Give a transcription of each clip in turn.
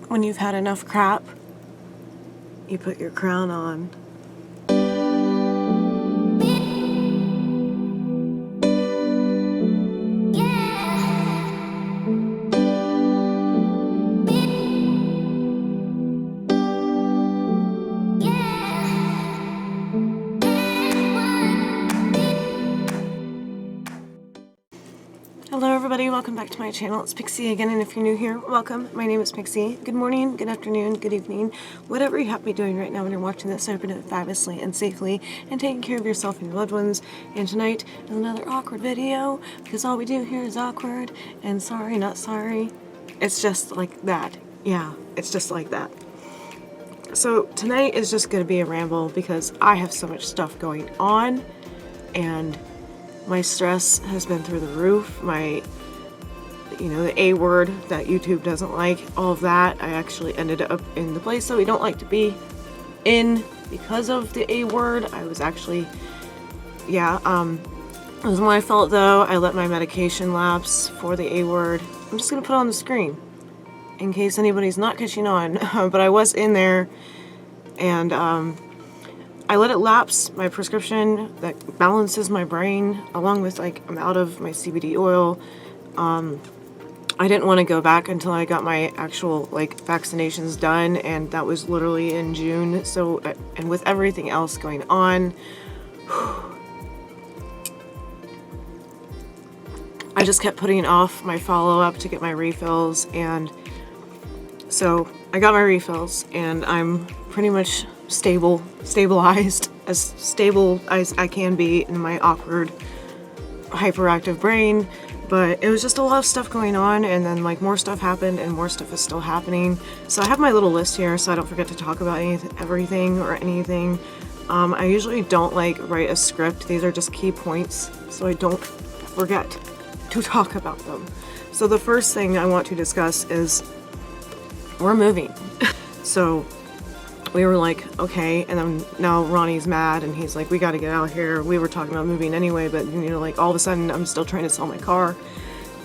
When you've had enough crap, you put your crown on. Hello everybody, welcome back to my channel. It's Pixie again, and if you're new here, welcome. My name is Pixie. Good morning, good afternoon, good evening, whatever you happen to be doing right now when you're watching this. I hope you're doing it fabulously and safely and taking care of yourself and your loved ones. And tonight is another awkward video, because all we do here is awkward and sorry, not sorry. It's just like that. Yeah, it's just like that. So tonight is just going to be a ramble because I have so much stuff going on and my stress has been through the roof. The A word that YouTube doesn't like, all of that. I actually ended up in the place that we don't like to be in because of the A word. I was actually, it was when I felt though, I let my medication lapse for the A word. I'm just gonna put it on the screen in case anybody's not catching on, but I was in there and I let it lapse, my prescription that balances my brain, along with I'm out of my CBD oil. I didn't want to go back until I got my actual vaccinations done, and that was literally in June. So, and with everything else going on, I just kept putting off my follow-up to get my refills, and so I got my refills, and I'm pretty much stabilized, as stable as I can be in my awkward, hyperactive brain. But it was just a lot of stuff going on, and then more stuff happened, and more stuff is still happening. So I have my little list here so I don't forget to talk about everything or anything. I usually don't write a script. These are just key points so I don't forget to talk about them. So the first thing I want to discuss is we're moving. So we were okay, and then now Ronnie's mad and he's we gotta get out of here. We were talking about moving anyway, but all of a sudden I'm still trying to sell my car,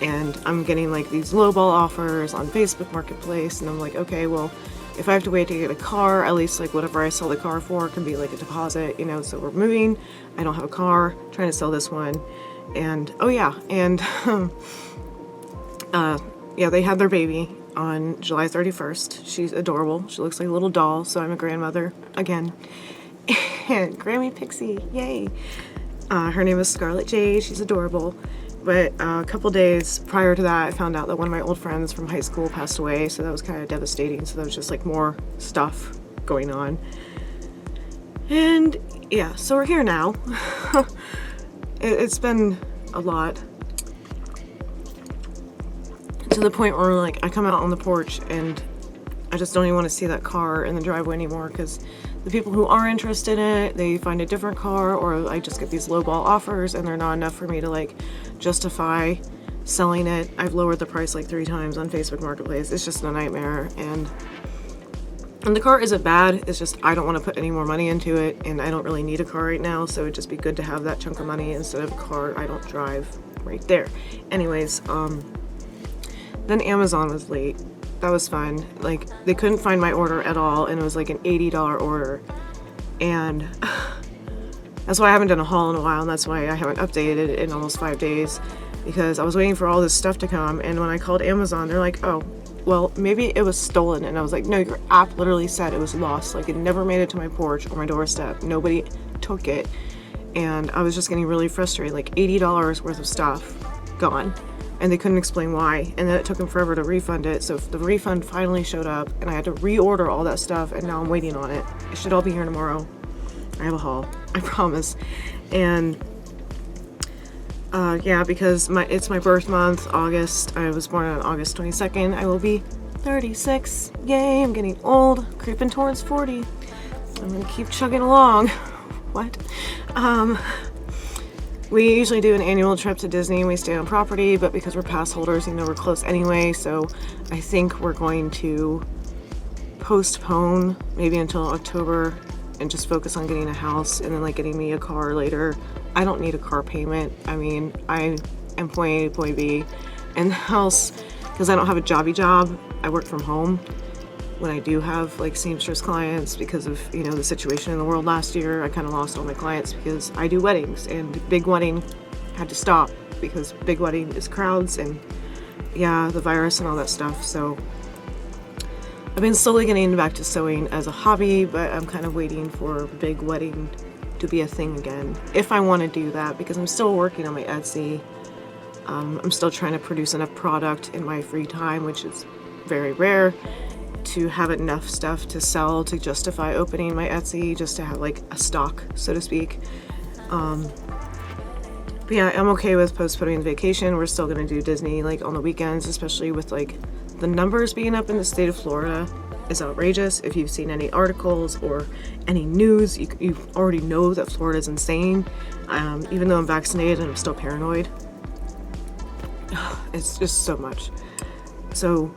and I'm getting these lowball offers on Facebook Marketplace, and I'm okay, well, if I have to wait to get a car, at least whatever I sell the car for can be a deposit, so we're moving. I don't have a car, trying to sell this one, and oh yeah, and they had their baby on July 31st. She's adorable. She looks like a little doll, so I'm a grandmother again. And Grammy Pixie, yay! Her name is Scarlet Jade. She's adorable. But a couple days prior to that, I found out that one of my old friends from high school passed away, so that was kind of devastating. So that was just more stuff going on. And yeah, so we're here now. It's been a lot. To the point where I come out on the porch and I just don't even want to see that car in the driveway anymore, because the people who are interested in it, they find a different car, or I just get these lowball offers and they're not enough for me to justify selling it. I've lowered the price 3 times on Facebook Marketplace. It's just a nightmare, and the car isn't bad, it's just I don't want to put any more money into it, and I don't really need a car right now, so it'd just be good to have that chunk of money instead of a car I don't drive right there. Anyways, then Amazon was late. That was fun. They couldn't find my order at all, and it was an $80 order. And that's why I haven't done a haul in a while, and that's why I haven't updated it in almost 5 days, because I was waiting for all this stuff to come, and when I called Amazon, they're oh, well, maybe it was stolen. And I was no, your app literally said it was lost. It never made it to my porch or my doorstep. Nobody took it. And I was just getting really frustrated. $80 worth of stuff gone. And they couldn't explain why, and then it took them forever to refund it. So the refund finally showed up, and I had to reorder all that stuff, and now I'm waiting on it. It should all be here tomorrow. I have a haul, I promise. And because it's my birth month, August. I was born on August 22nd. I will be 36. Yay, I'm getting old, creeping towards 40. I'm gonna keep chugging along. What? We usually do an annual trip to Disney and we stay on property, but because we're pass holders, we're close anyway, so I think we're going to postpone maybe until October and just focus on getting a house and then getting me a car later. I don't need a car payment. I mean, I am point A to point B, and the house, because I don't have a jobby job, I work from home, when I do have like seamstress clients, because of, you know, the situation in the world last year. I kind of lost all my clients because I do weddings, and big wedding had to stop because big wedding is crowds and yeah, the virus and all that stuff. So I've been slowly getting back to sewing as a hobby, but I'm kind of waiting for big wedding to be a thing again, if I want to do that, because I'm still working on my Etsy. I'm still trying to produce enough product in my free time, which is very rare, to have enough stuff to sell to justify opening my Etsy, just to have like a stock, so to speak. But yeah, I'm okay with postponing the vacation. We're still gonna do Disney like on the weekends, especially with like the numbers being up in the state of Florida is outrageous. If you've seen any articles or any news, you already know that Florida is insane. Even though I'm vaccinated, I'm still paranoid. It's just so much. So,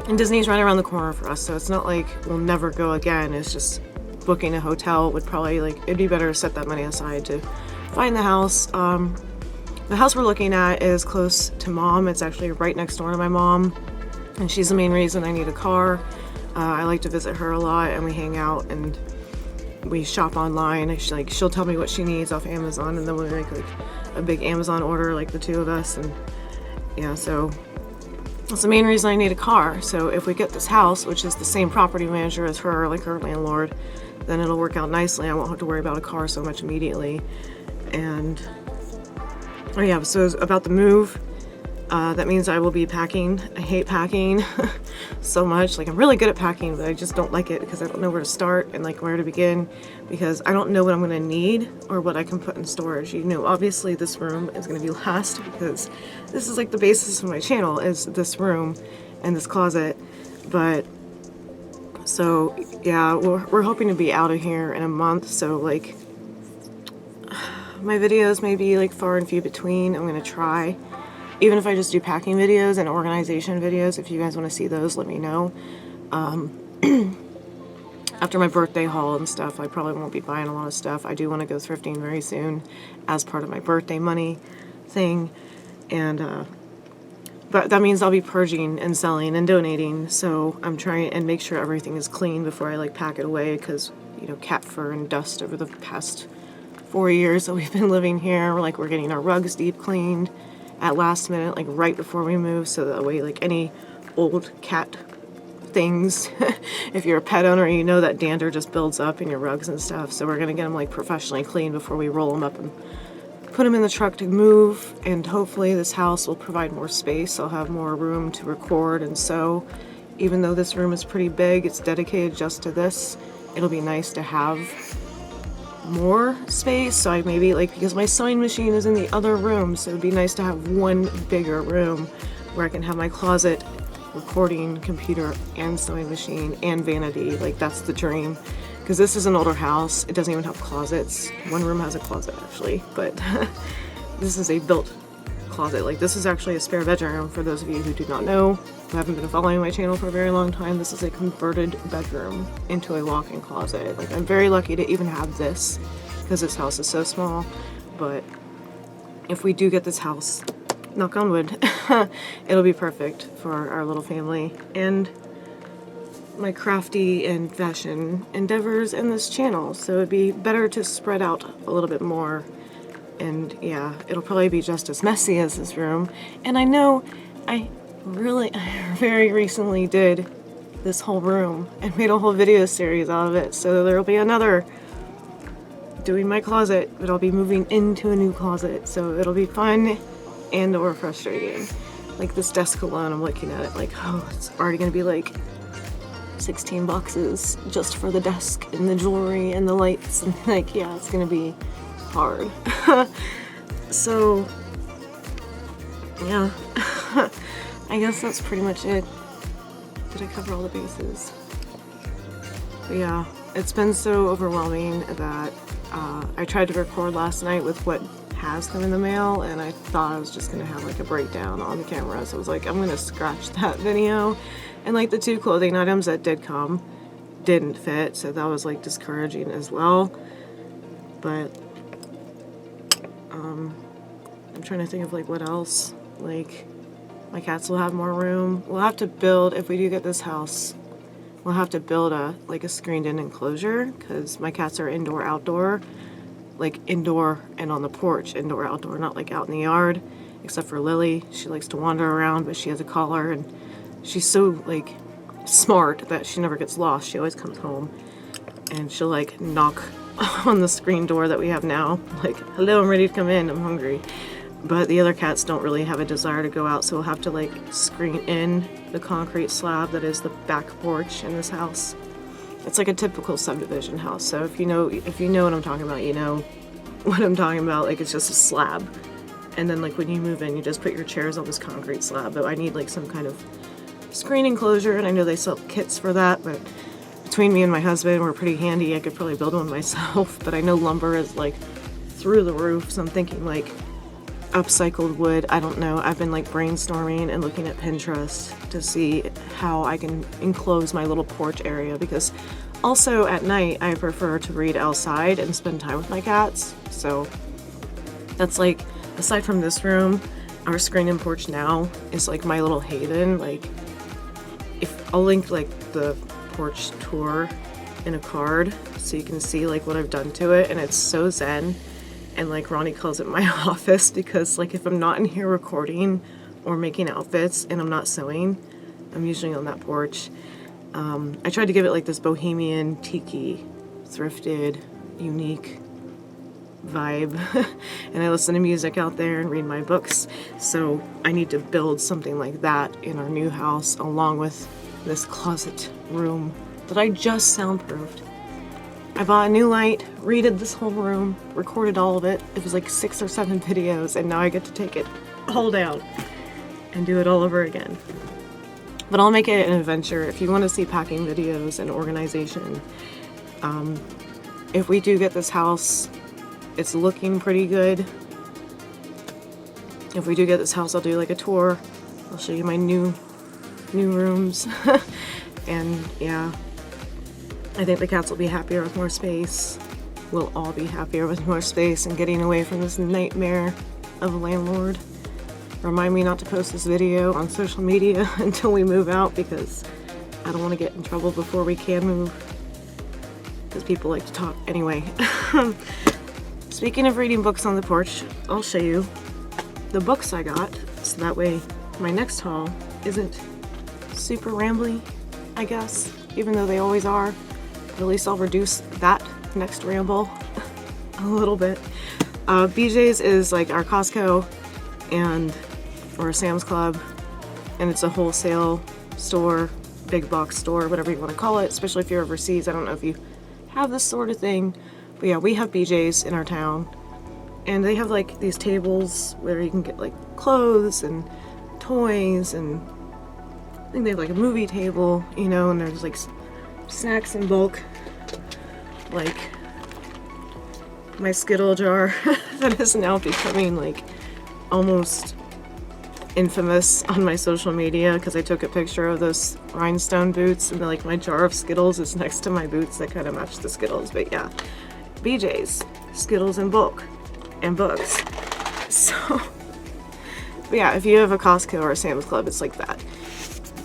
and Disney's right around the corner for us, so it's not like we'll never go again. It's just booking a hotel would probably, like, it'd be better to set that money aside to find the house. The house we're looking at is close to Mom. It's actually right next door to my mom, and she's the main reason I need a car. I like to visit her a lot, and we hang out and we shop online. She'll tell me what she needs off Amazon, and then we'll make like a big Amazon order, like the two of us. And yeah, so that's the main reason I need a car. So if we get this house, which is the same property manager as her, like her landlord, then it'll work out nicely. I won't have to worry about a car so much immediately. And oh yeah, so about the move, that means I will be packing. I hate packing so much. Like, I'm really good at packing, but I just don't like it because I don't know where to start and like where to begin, because I don't know what I'm gonna need or what I can put in storage. You know, obviously this room is gonna be last because this is like the basis of my channel, is this room and this closet. But so yeah, we're hoping to be out of here in a month. So like my videos may be like far and few between. I'm gonna try. Even if I just do packing videos and organization videos, if you guys want to see those, let me know. After my birthday haul and stuff, I probably won't be buying a lot of stuff. I do want to go thrifting very soon as part of my birthday money thing. And but that means I'll be purging and selling and donating. So I'm trying and make sure everything is clean before I like pack it away, because, you know, cat fur and dust over the past 4 years that we've been living here. We're getting our rugs deep cleaned at last minute, like right before we move, so that way like any old cat things, if you're a pet owner, you know that dander just builds up in your rugs and stuff. So we're gonna get them like professionally cleaned before we roll them up and put them in the truck to move. And hopefully this house will provide more space. I'll have more room to record and sew. Even though this room is pretty big, it's dedicated just to this. It'll be nice to have more space. So I maybe like, because my sewing machine is in the other room, so it'd be nice to have one bigger room where I can have my closet, recording computer, and sewing machine, and vanity. Like, that's the dream, because this is an older house. It doesn't even have closets. One room has a closet actually, but this is a built closet. Like, this is actually a spare bedroom. For those of you who do not know, who haven't been following my channel for a very long time, this is a converted bedroom into a walk-in closet. Like, I'm very lucky to even have this, because this house is so small. But if we do get this house, knock on wood, it'll be perfect for our little family and my crafty and fashion endeavors in this channel. So it'd be better to spread out a little bit more. And yeah, it'll probably be just as messy as this room. And I know I very recently did this whole room and made a whole video series out of it. So there'll be another doing my closet, but I'll be moving into a new closet. So it'll be fun and or frustrating. Like, this desk alone, I'm looking at it like, oh, it's already gonna be like 16 boxes just for the desk and the jewelry and the lights. And like, yeah, it's gonna be hard. So yeah, I guess that's pretty much it. Did I cover all the bases? But yeah, it's been so overwhelming that I tried to record last night with what has come in the mail, and I thought I was just gonna have like a breakdown on the camera. So I was like, I'm gonna scratch that video. And like, the 2 clothing items that did come didn't fit, so that was like discouraging as well. But I'm trying to think of like what else. Like, My cats will have more room. We'll have to build, if we do get this house, we'll have to build a screened-in enclosure because my cats are indoor, outdoor, like indoor and on the porch, indoor, outdoor, not like out in the yard, except for Lily. She likes to wander around, but she has a collar, and she's so like smart that she never gets lost. She always comes home, and she'll like knock on the screen door that we have now, like, hello, I'm ready to come in, I'm hungry. But the other cats don't really have a desire to go out, so we'll have to like screen in the concrete slab that is the back porch in this house. It's like a typical subdivision house, so if you know what I'm talking about, you know what I'm talking about. Like, it's just a slab, and then like when you move in, you just put your chairs on this concrete slab. But I need like some kind of screen enclosure, and I know they sell kits for that, but between me and my husband, we're pretty handy. I could probably build one myself, but I know lumber is like through the roof, so I'm thinking like upcycled wood. I don't know. I've been like brainstorming and looking at Pinterest to see how I can enclose my little porch area, because also at night I prefer to read outside and spend time with my cats. So that's like, aside from this room, our screen-in porch now is like my little haven. Like, if I'll link like the porch tour in a card so you can see like what I've done to it, and it's so zen. And like Ronnie calls it my office, because like if I'm not in here recording or making outfits and I'm not sewing, I'm usually on that porch. I tried to give it like this bohemian, tiki, thrifted, unique vibe. And I listen to music out there and read my books. So I need to build something like that in our new house, along with this closet room that I just soundproofed. I bought a new light, redid this whole room, recorded all of it. It was like 6 or 7 videos, and now I get to take it all down and do it all over again. But I'll make it an adventure. If you want to see packing videos and organization, if we do get this house, it's looking pretty good. If we do get this house, I'll do like a tour. I'll show you my new rooms. And yeah, I think the cats will be happier with more space. We'll all be happier with more space and getting away from this nightmare of a landlord. Remind me not to post this video on social media until we move out, because I don't want to get in trouble before we can move, because people like to talk. Anyway, speaking of reading books on the porch, I'll show you the books I got, so that way my next haul isn't super rambly, I guess, even though they always are. At least I'll reduce that next ramble a little bit. BJ's is like our Costco or a Sam's Club, and it's a wholesale store, big box store, whatever you want to call it, especially if you're overseas. I don't know if you have this sort of thing, but yeah, we have BJ's in our town, and they have like these tables where you can get like clothes and toys, and I think they have like a movie table, you know, and there's like snacks in bulk, like my Skittle jar that is now becoming like almost infamous on my social media, because I took a picture of those rhinestone boots, and like my jar of Skittles is next to my boots that kind of match the Skittles. But yeah, BJ's, Skittles in bulk, and books. So, but yeah, if you have a Costco or a Sam's Club, it's like that.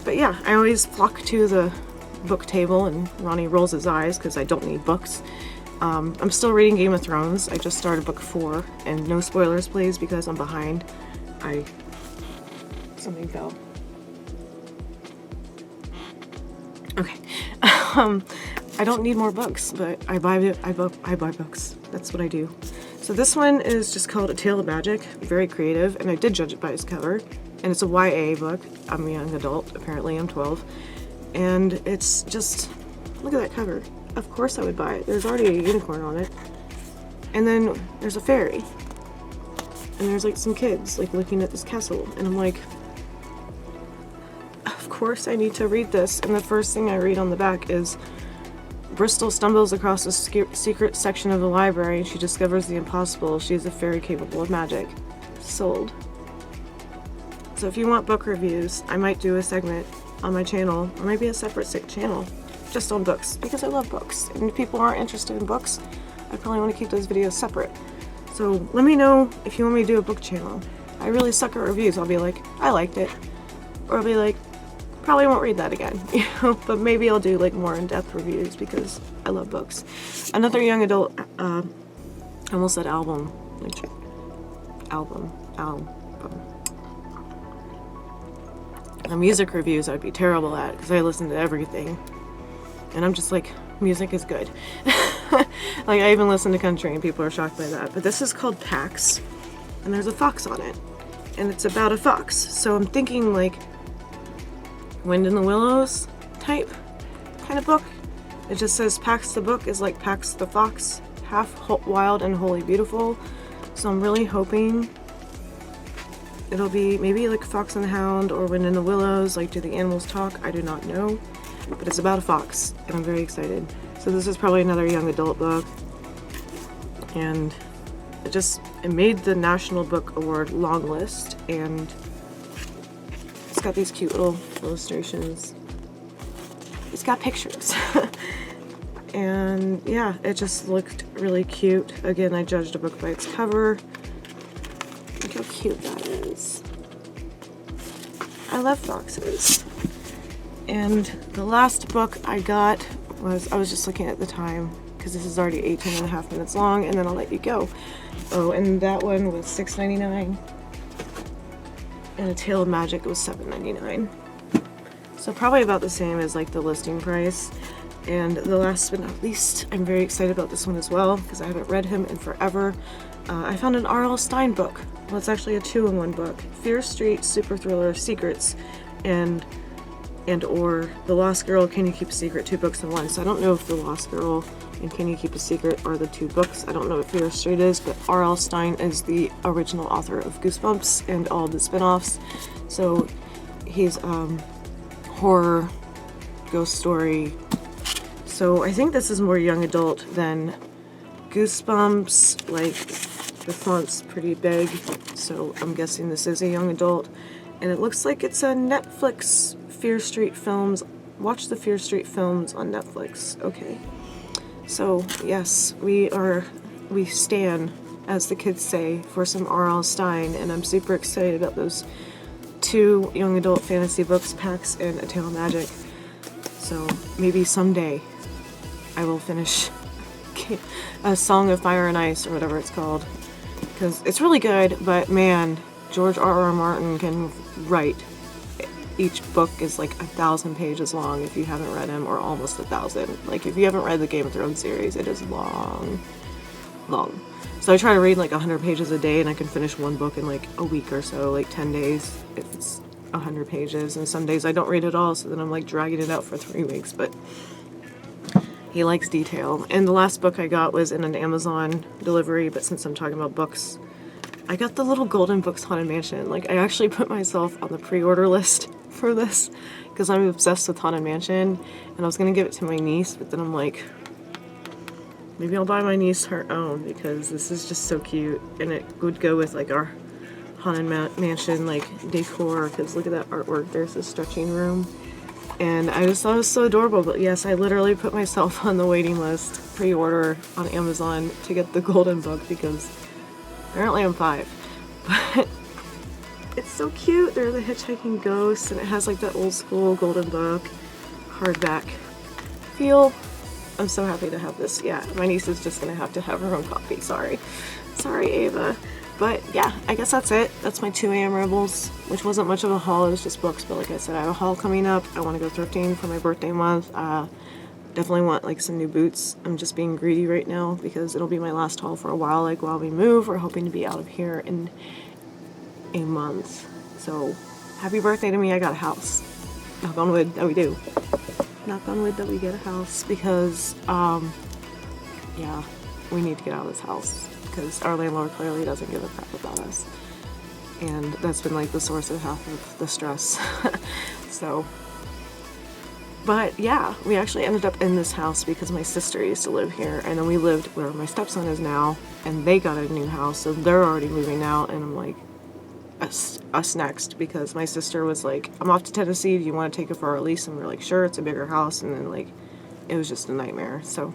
But yeah, I always flock to the book table, and Ronnie rolls his eyes because I don't need books. I'm still reading Game of Thrones. I just started book 4, and no spoilers please, because I'm behind. Something fell. Okay. I don't need more books, but I buy books. That's what I do. So this one is just called A Tale of Magic. Very creative, and I did judge it by its cover. And it's a YA book. I'm a young adult. Apparently I'm 12. And it's just, look at that cover. Of course I would buy it. There's already a unicorn on it. And then there's a fairy. And there's like some kids like looking at this castle. And I'm like, of course I need to read this. And the first thing I read on the back is, Bristol stumbles across a secret section of the library, and she discovers the impossible. She is a fairy capable of magic. Sold. So if you want book reviews, I might do a segment on my channel, or maybe a separate channel just on books, because I love books. And if people aren't interested in books, I probably want to keep those videos separate. So let me know if you want me to do a book channel. I really suck at reviews. I'll be like, I liked it. or I'll be like, probably won't read that again, you know, but maybe I'll do like more in-depth reviews because I love books. Another young adult, I almost said album, album. Music reviews I'd be terrible at because I listen to everything, and I'm just like, music is good. Like, I even listen to country and people are shocked by that, but this is called Pax, and there's a fox on it, and it's about a fox, so I'm thinking like Wind in the Willows type kind of book. It just says Pax the book is like Pax the fox, half wild and wholly beautiful, so I'm really hoping it'll be maybe like Fox and the Hound or Wind in the Willows, like Do the Animals Talk? I do not know, but it's about a fox, and I'm very excited. So this is probably another young adult book, and it made the National Book Award long list, and it's got these cute little illustrations. It's got pictures. And yeah, it just looked really cute. Again, I judged a book by its cover. Look how cute that is. I love foxes. And the last book I got was, I was just looking at the time because this is already 18 and a half minutes long, and then I'll let you go. Oh, and that one was $6.99. And A Tale of Magic was $7.99. So probably about the same as like the listing price. And the last but not least, I'm very excited about this one as well because I haven't read him in forever. I found an R.L. Stine book. Well, it's actually a 2-in-1 book. Fear Street Super Thriller Secrets and or The Lost Girl, Can You Keep a Secret, 2 books in one. So I don't know if The Lost Girl and Can You Keep a Secret are the 2 books. I don't know what Fear Street is, but R.L. Stine is the original author of Goosebumps and all the spin-offs. So he's horror, ghost story. So I think this is more young adult than Goosebumps. Like, the font's pretty big, so I'm guessing this is a young adult. And it looks like it's a Netflix Fear Street films. Watch the Fear Street films on Netflix. Okay. So yes, we stand, as the kids say, for some R.L. Stine, and I'm super excited about those 2 young adult fantasy books, Pax and A Tale of Magic. So maybe someday I will finish A Song of Fire and Ice, or whatever it's called, because it's really good, but man, George R.R. Martin can write. Each book is like 1,000 pages long if you haven't read him, or almost 1,000. Like, if you haven't read the Game of Thrones series, it is long. So I try to read like 100 pages a day, and I can finish one book in like a week or so, like 10 days if it's 100 pages, and some days I don't read at all, so then I'm like dragging it out for 3 weeks, but he likes detail. And the last book I got was in an Amazon delivery, but since I'm talking about books, I got the little Golden Books Haunted Mansion. Like, I actually put myself on the pre-order list for this because I'm obsessed with Haunted Mansion, and I was going to give it to my niece, but then I'm like, maybe I'll buy my niece her own because this is just so cute, and it would go with like our Haunted Mansion like decor, because look at that artwork. There's a stretching room, and I just thought it was so adorable. But yes, I literally put myself on the waiting list, pre-order on Amazon, to get the Golden Book because apparently I'm 5. But it's so cute. They're the hitchhiking ghosts, and it has like that old school Golden Book hardback feel. I'm so happy to have this. Yeah, my niece is just gonna have to have her own copy. Sorry, Ava. But yeah, I guess that's it. That's my 2 a.m. Rambles, which wasn't much of a haul. It was just books. But like I said, I have a haul coming up. I want to go thrifting for my birthday month. Definitely want like some new boots. I'm just being greedy right now because it'll be my last haul for a while. Like, while we move, we're hoping to be out of here in a month. So happy birthday to me. I got a house. Knock on wood that we do. Knock on wood that we get a house because, yeah, we need to get out of this house because our landlord clearly doesn't give a crap about us. And that's been like the source of half of the stress. So, but yeah, we actually ended up in this house because my sister used to live here, and then we lived where my stepson is now, and they got a new house, so they're already moving out, and I'm like, us next, because my sister was like, I'm off to Tennessee, do you want to take it for our lease? And we're like, sure, it's a bigger house, and then like, it was just a nightmare. So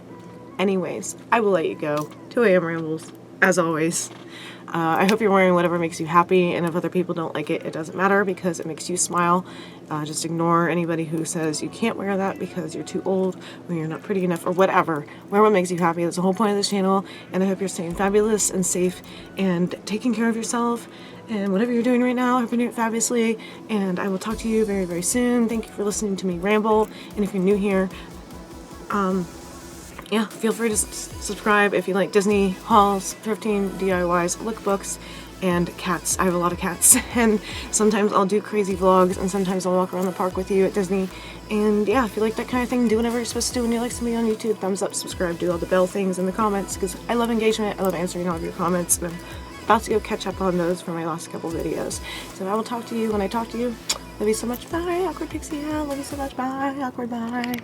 anyways, I will let you go. 2 a.m. Rambles, as always. I hope you're wearing whatever makes you happy, and if other people don't like it, it doesn't matter because it makes you smile. Just ignore anybody who says you can't wear that because you're too old or you're not pretty enough or whatever. Wear what makes you happy. That's the whole point of this channel, and I hope you're staying fabulous and safe and taking care of yourself. And whatever you're doing right now, I hope you're doing it fabulously, and I will talk to you very, very soon. Thank you for listening to me ramble, and if you're new here, yeah, feel free to subscribe if you like Disney, hauls, thrifting, DIYs, lookbooks, and cats. I have a lot of cats, and sometimes I'll do crazy vlogs, and sometimes I'll walk around the park with you at Disney. And yeah, if you like that kind of thing, do whatever you're supposed to do when you like somebody on YouTube. Thumbs up, subscribe, do all the bell things in the comments, because I love engagement. I love answering all of your comments, and I'm about to go catch up on those for my last couple videos. So I will talk to you when I talk to you. Love you so much. Bye, awkward pixie. Love you so much. Bye, awkward. Bye.